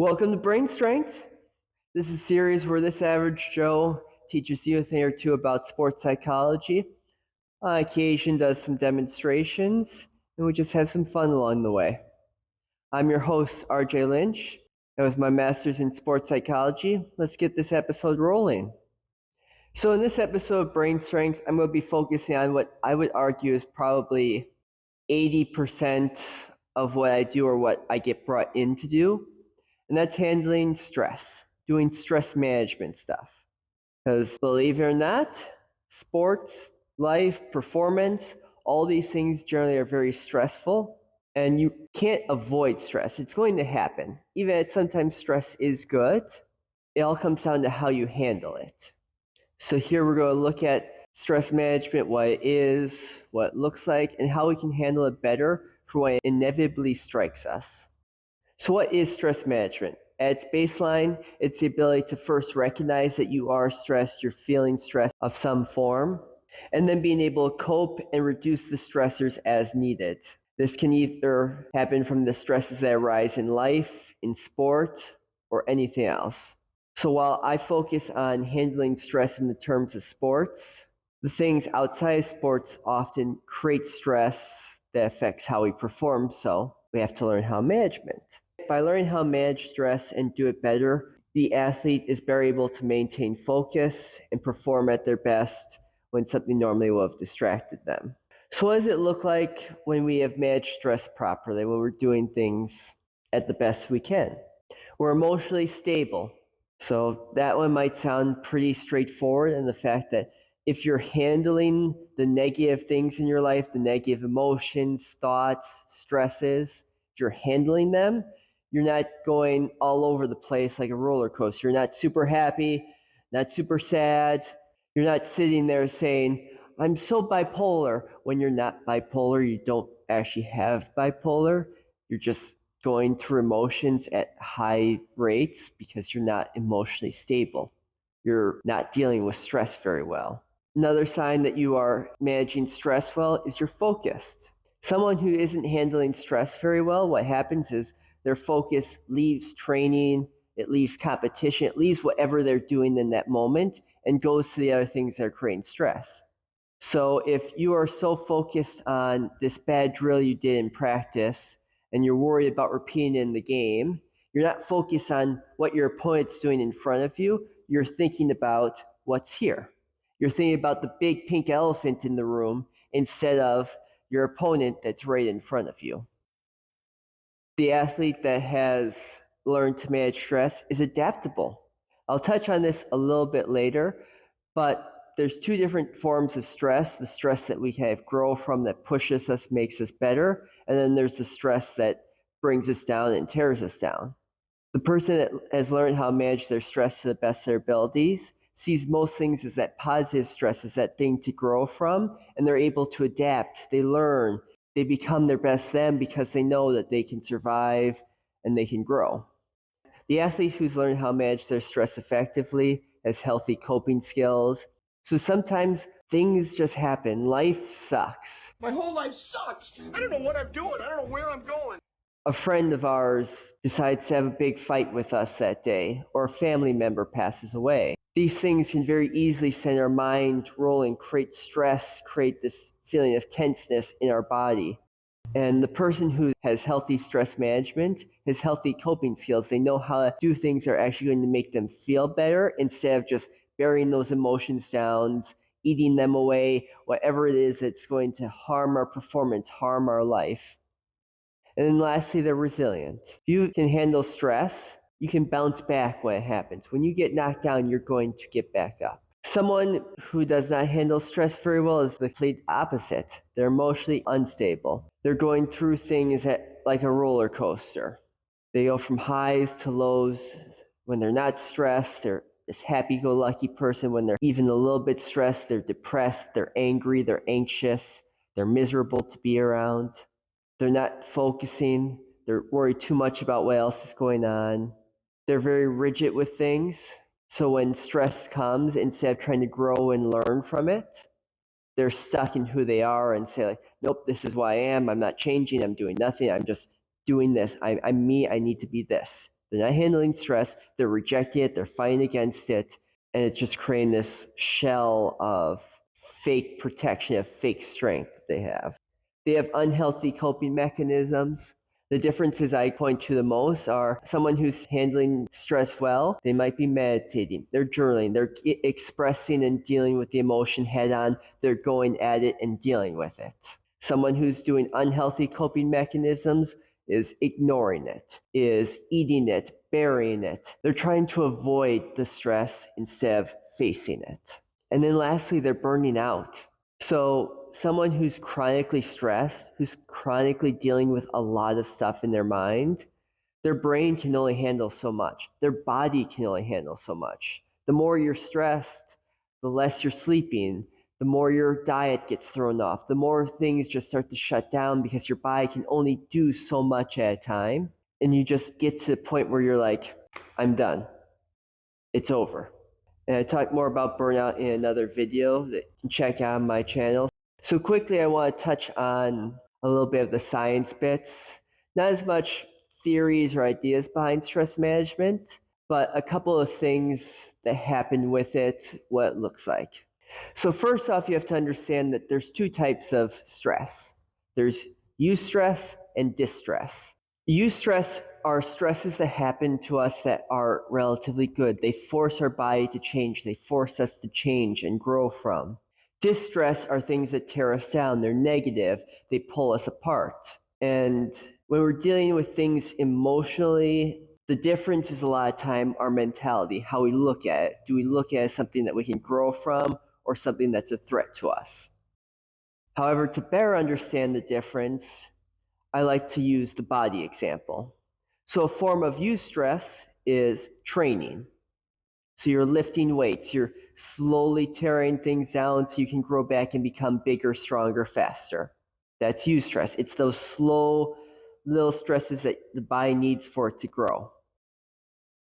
Welcome to Brain Strength. This is a series where this average Joe teaches you a thing or two about sports psychology. On occasion does some demonstrations, and we just have some fun along the way. I'm your host, RJ Lynch, and with my master's in sports psychology, let's get this episode rolling. So in this episode of Brain Strength, I'm going to be focusing on what I would argue is probably 80% of what I do or what I get brought in to do. And that's handling stress, doing stress management stuff. Because believe it or not, sports, life, performance, all these things generally are very stressful. And you can't avoid stress. It's going to happen. Even if sometimes stress is good, it all comes down to how you handle it. So here we're going to look at stress management, what it is, what it looks like, and how we can handle it better for when it inevitably strikes us. So what is stress management? At its baseline, it's the ability to first recognize that you are stressed, you're feeling stress of some form, and then being able to cope and reduce the stressors as needed. This can either happen from the stresses that arise in life, in sport, or anything else. So while I focus on handling stress in the terms of sports, the things outside of sports often create stress that affects how we perform, so we have to learn how to manage it. By learning how to manage stress and do it better, the athlete is better able to maintain focus and perform at their best when something normally will have distracted them. So what does it look like when we have managed stress properly, when we're doing things at the best we can? We're emotionally stable. So that one might sound pretty straightforward in the fact that if you're handling the negative things in your life, the negative emotions, thoughts, stresses, if you're handling them, you're not going all over the place like a roller coaster. You're not super happy, not super sad. You're not sitting there saying, I'm so bipolar, when you're not bipolar. You don't actually have bipolar. You're just going through emotions at high rates because you're not emotionally stable. You're not dealing with stress very well. Another sign that you are managing stress well is you're focused. Someone who isn't handling stress very well, what happens is their focus leaves training, it leaves competition, it leaves whatever they're doing in that moment and goes to the other things that are creating stress. So if you are so focused on this bad drill you did in practice and you're worried about repeating it in the game, you're not focused on what your opponent's doing in front of you. You're thinking about what's here. You're thinking about the big pink elephant in the room instead of your opponent that's right in front of you. The athlete that has learned to manage stress is adaptable. I'll touch on this a little bit later, but there's two different forms of stress: the stress that we kind of grow from that pushes us, makes us better, and then there's the stress that brings us down and tears us down. The person that has learned how to manage their stress to the best of their abilities sees most things as that positive stress, as that thing to grow from, and they're able to adapt. They learn, they become their best them because they know that they can survive and they can grow. The athlete who's learned how to manage their stress effectively has healthy coping skills. So sometimes things just happen. Life sucks. My whole life sucks. I don't know what I'm doing. I don't know where I'm going. A friend of ours decides to have a big fight with us that day, or a family member passes away. These things can very easily send our mind rolling, create stress, create this feeling of tenseness in our body. And the person who has healthy stress management has healthy coping skills. They know how to do things that are actually going to make them feel better instead of just burying those emotions down, eating them away, whatever it is that's going to harm our performance, harm our life. And then lastly, they're resilient. If you can handle stress, you can bounce back when it happens. When you get knocked down, you're going to get back up. Someone who does not handle stress very well is the complete opposite. They're emotionally unstable. They're going through things like a roller coaster. They go from highs to lows. When they're not stressed, they're this happy-go-lucky person. When they're even a little bit stressed, they're depressed, they're angry, they're anxious, they're miserable to be around. They're not focusing. They're worried too much about what else is going on. They're very rigid with things. So when stress comes, instead of trying to grow and learn from it, they're stuck in who they are and say, like, nope, this is who I am. I'm not changing. I'm doing nothing. I'm just doing this. I'm me. I need to be this. They're not handling stress, they're rejecting it, they're fighting against it, and it's just creating this shell of fake protection, of fake strength that they have. They have unhealthy coping mechanisms. The differences I point to the most are someone who's handling stress well, they might be meditating, they're journaling, they're expressing and dealing with the emotion head on, they're going at it and dealing with it. Someone who's doing unhealthy coping mechanisms is ignoring it, is eating it, burying it. They're trying to avoid the stress instead of facing it. And then lastly, they're burning out. So someone who's chronically stressed, who's chronically dealing with a lot of stuff in their mind, their brain can only handle so much. Their body can only handle so much. The more you're stressed, the less you're sleeping, the more your diet gets thrown off, the more things just start to shut down because your body can only do so much at a time. And you just get to the point where you're like, I'm done. It's over. And I talk more about burnout in another video that you can check out on my channel. So quickly, I want to touch on a little bit of the science bits. Not as much theories or ideas behind stress management, but a couple of things that happen with it, what it looks like. So first off, you have to understand that there's two types of stress. There's eustress and distress. Eustress are stresses that happen to us that are relatively good. They force our body to change. They force us to change and grow from. Distress are things that tear us down. They're negative. They pull us apart. And when we're dealing with things emotionally, the difference is a lot of time our mentality, how we look at it. Do we look at it as something that we can grow from or something that's a threat to us? However, to better understand the difference, I like to use the body example. So a form of eustress is training. So you're lifting weights, you're slowly tearing things down so you can grow back and become bigger, stronger, faster. That's eustress. It's those slow little stresses that the body needs for it to grow.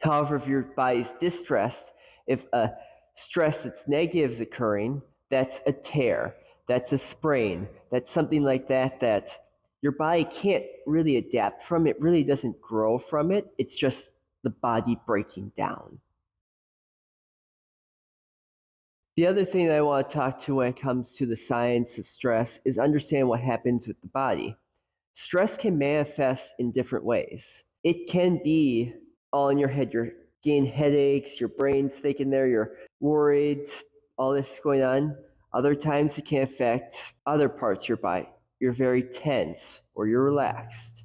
However, if your body's distressed, if a stress that's negative is occurring, that's a tear, that's a sprain, that's something like that that your body can't really adapt from. It really doesn't grow from it. It's just the body breaking down. The other thing that I want to talk to when it comes to the science of stress is understand what happens with the body. Stress can manifest in different ways. It can be all in your head. You're getting headaches, your brain's thinking there, you're worried, all this is going on. Other times it can affect other parts of your body. You're very tense or you're relaxed.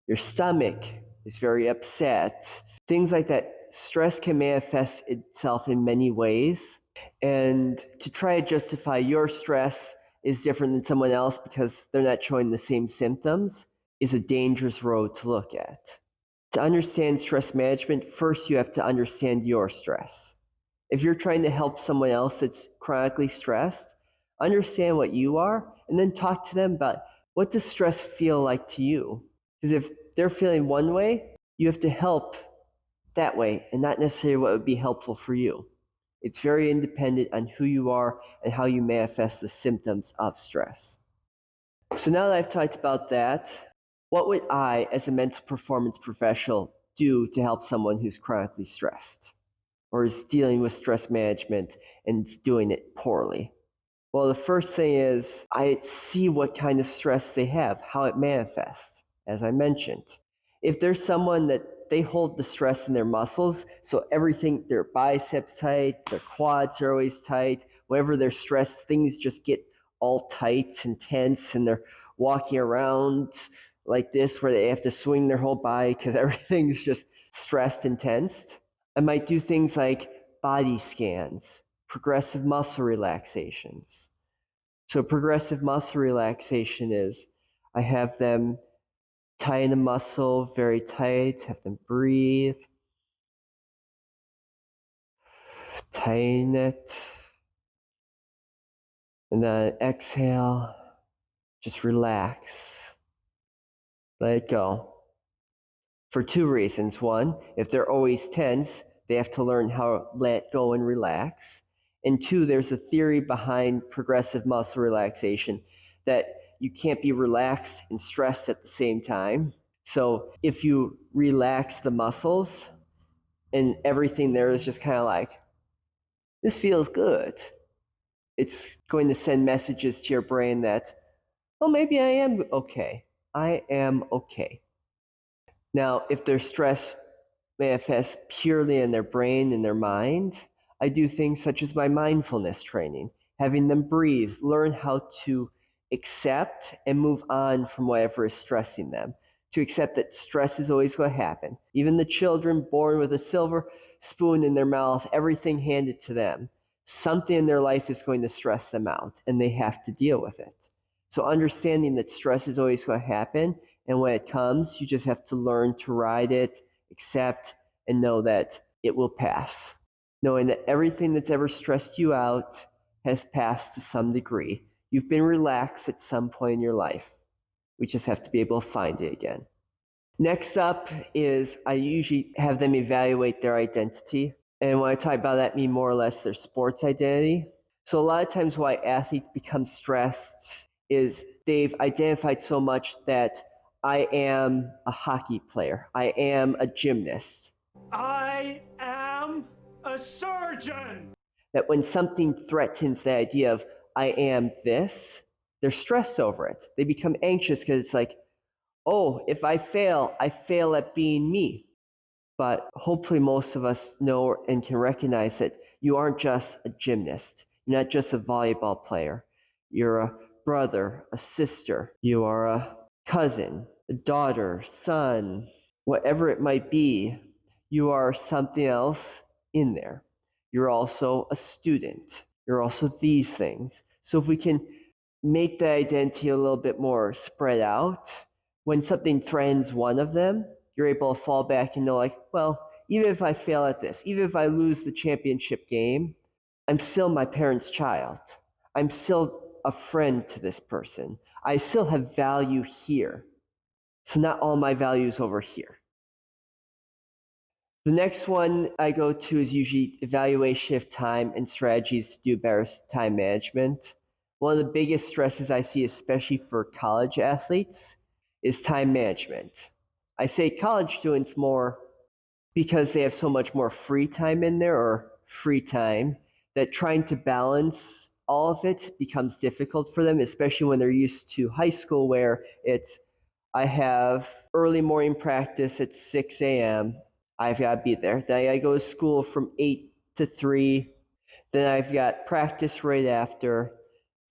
Your stomach is very upset. Things like that. Stress can manifest itself in many ways. And to try to justify your stress is different than someone else because they're not showing the same symptoms is a dangerous road to look at. To understand stress management, first you have to understand your stress. If you're trying to help someone else that's chronically stressed, understand what you are and then talk to them about what does stress feel like to you. Because if they're feeling one way, you have to help that way and not necessarily what would be helpful for you. It's very independent on who you are and how you manifest the symptoms of stress. So now that I've talked about that, what would I, as a mental performance professional, do to help someone who's chronically stressed or is dealing with stress management and doing it poorly? Well, the first thing is I see what kind of stress they have, how it manifests, as I mentioned. If there's someone that they hold the stress in their muscles, so everything, their biceps tight, their quads are always tight, whenever they're stressed, things just get all tight and tense and they're walking around like this where they have to swing their whole body because everything's just stressed and tensed. I might do things like body scans, progressive muscle relaxations. So progressive muscle relaxation is I have them tighten a muscle very tight, have them breathe, tighten it, and then exhale, just relax, let it go. For two reasons. One, if they're always tense, they have to learn how to let go and relax. And two, there's a theory behind progressive muscle relaxation that you can't be relaxed and stressed at the same time. So if you relax the muscles, and everything there is just kind of like, this feels good. It's going to send messages to your brain that, oh, maybe I am okay. I am okay. Now, if their stress manifests purely in their brain and their mind, I do things such as my mindfulness training, having them breathe, learn how to accept and move on from whatever is stressing them, to accept that stress is always going to happen. Even the children born with a silver spoon in their mouth, everything handed to them, something in their life is going to stress them out, and they have to deal with it. So understanding that stress is always going to happen, and when it comes, you just have to learn to ride it, accept, and know that it will pass. Knowing that everything that's ever stressed you out has passed to some degree. You've been relaxed at some point in your life. We just have to be able to find it again. Next up is I usually have them evaluate their identity. And when I talk about that, I mean more or less their sports identity. So a lot of times why athletes become stressed is they've identified so much that I am a hockey player. I am a gymnast. I am a surgeon. That when something threatens the idea of I am this, they're stressed over it. They become anxious because it's like, oh, if I fail at being me. But hopefully most of us know and can recognize that you aren't just a gymnast. You're not just a volleyball player. You're a brother, a sister. You are a cousin, a daughter, son, whatever it might be. You are something else in there. You're also a student. You're also these things. So if we can make the identity a little bit more spread out, when something threatens one of them, you're able to fall back and know like, well, even if I fail at this, even if I lose the championship game, I'm still my parents' child. I'm still a friend to this person. I still have value here. So not all my value is over here. The next one I go to is usually evaluation of time and strategies to do better time management. One of the biggest stresses I see, especially for college athletes, is time management. I say college students more because they have so much more free time in there, or free time, that trying to balance all of it becomes difficult for them, especially when they're used to high school where it's, I have early morning practice at 6 a.m. I've got to be there. Then I go to school from 8 to 3. Then I've got practice right after.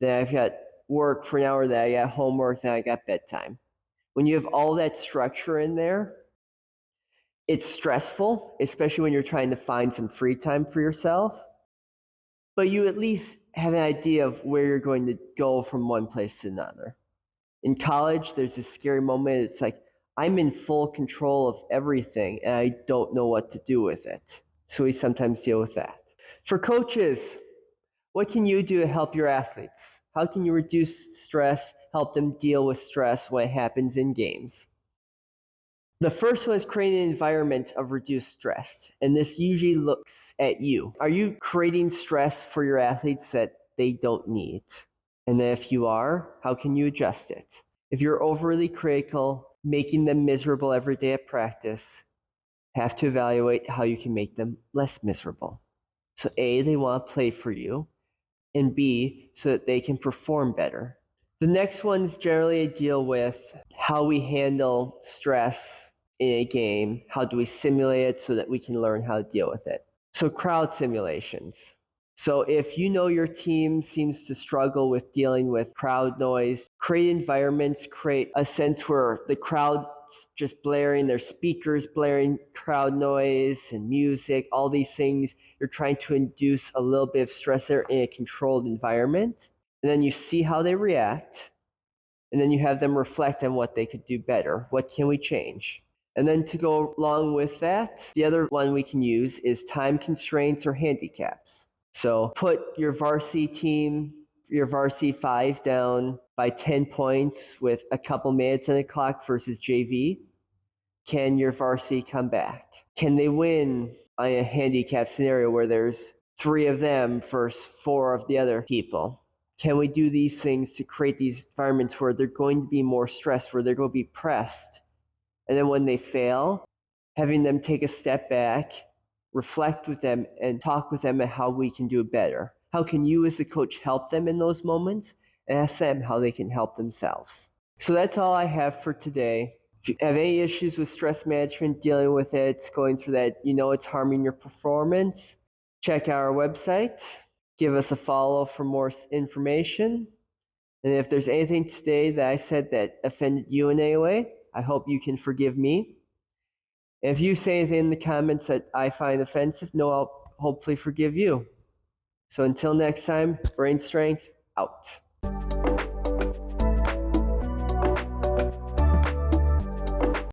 Then I've got work for an hour. Then I got homework. Then I got bedtime. When you have all that structure in there, it's stressful, especially when you're trying to find some free time for yourself. But you at least have an idea of where you're going to go from one place to another. In college, there's this scary moment. It's like, I'm in full control of everything and I don't know what to do with it. So we sometimes deal with that. For coaches, what can you do to help your athletes? How can you reduce stress, help them deal with stress when it happens in games? The first one is creating an environment of reduced stress. And this usually looks at you. Are you creating stress for your athletes that they don't need? And then if you are, how can you adjust it? If you're overly critical, making them miserable every day at practice, have to evaluate how you can make them less miserable. So A, they want to play for you, and B, so that they can perform better. The next one's generally a deal with how we handle stress in a game. How do we simulate it so that we can learn how to deal with it? So crowd simulations. So if you know your team seems to struggle with dealing with crowd noise, create environments, create a sense where the crowd's just blaring, their speakers blaring crowd noise and music, all these things. You're trying to induce a little bit of stress there in a controlled environment. And then you see how they react. And then you have them reflect on what they could do better. What can we change? And then to go along with that, the other one we can use is time constraints or handicaps. So put your varsity team, your varsity 5 down by 10 points with a couple minutes on the clock versus JV. Can your varsity come back? Can they win on a handicap scenario where there's 3 of them versus 4 of the other people? Can we do these things to create these environments where they're going to be more stressed, where they're going to be pressed? And then when they fail, having them take a step back, reflect with them, and talk with them on how we can do it better. How can you as a coach help them in those moments, and ask them how they can help themselves. So that's all I have for today. If you have any issues with stress management, dealing with it, going through that, it's harming your performance, check out our website. Give us a follow for more information. And if there's anything today that I said that offended you in any way, I hope you can forgive me. If you say anything in the comments that I find offensive, I'll hopefully forgive you. So until next time, Brain Strength out.